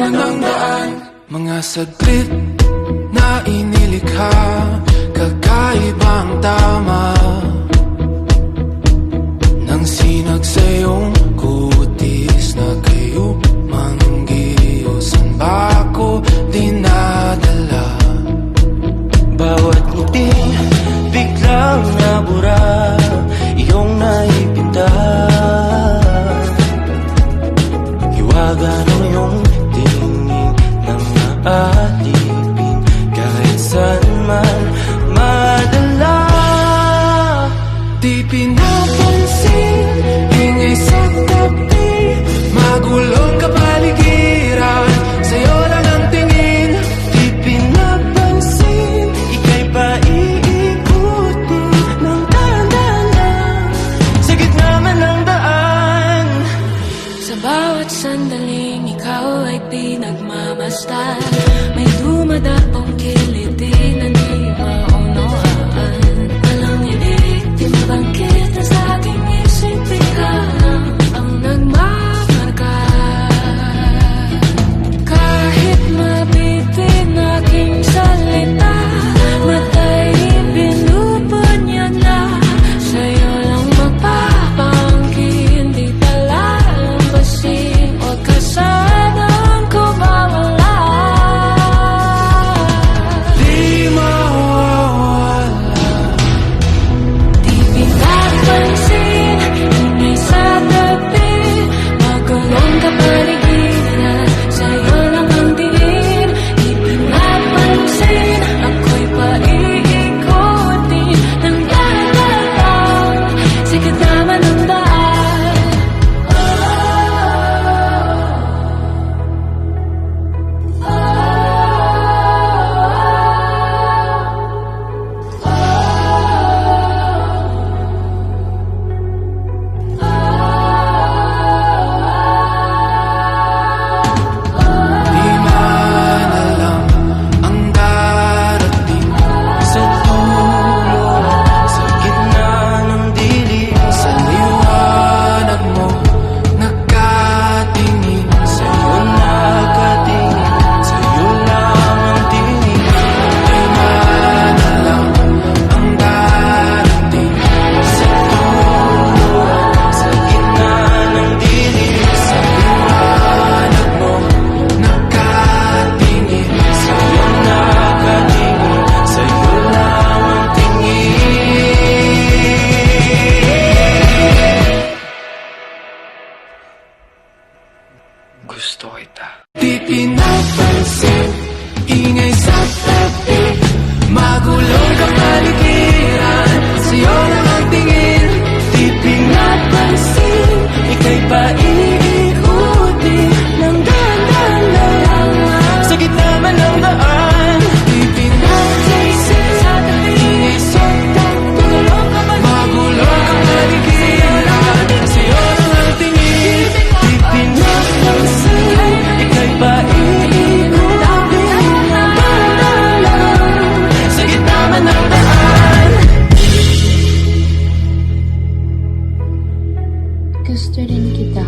ng daan. Mga saglit na inilikha, kakaibang tama nang sinag sa iyong kutis na kayo manggiyo. San ba ako dinadala? Bawat ngiti biglang nabura, iyong naipinta. Hiwaga ng iyong tingin nang naatipin, kahit saan man madala. Di pinapansin, ingay sa tabi, magulong kapaligiran, sa'yo lang ang tingin. Di pinapansin, ika'y paiikutin ng dahan-dahan sa gitna man ng daan. Sa bawat sandaling ikaw ay pinagmamasdan, may dumadapong kiliti na di maunawaan. Walang ibig, di mabangkit na sa aking isip, biglang ang nagmamarka. Kahit mabitin aking salita, matay binubod niya na, sa'yo lang magpapangkin, di pala lambasin, huwag ka sanang kumawala. Di mawawala. Di pinapansin, ingay sa tabi, magulong kapaligiran, sa'yo lang ang tingin. Di pinapansin, ako'y paiikutin ng dahan-dahan sa gitna man ng daan. Di man alam ang darating Sa dulo, sa gitna ng dilim, sa liwanag mo, nakatingin. sa'yo nakatingin, sa'yo lang ang tingin. Di man alam ang darating Sa dulo, sa gitna ng dilim, sa liwanag mo, nakatingin. sa'yo nakatingin, sa'yo lang ang tingin. Gusto kita. Di pinapansin, ingay sa tabi, magulong kapaligiran, sa'yo lang ang tingin. Di pinapansin, ika'y paiikutin ng dahan-dahan sa gitna man ng daan. Di pinapansin, ingay sa tabi, magulong kapaligiran, sa'yo lang ang tingin. Di pinapansin, ika'y paiikutin ng dahan-dahan sa gitna man ng daan. Gusto rin kita.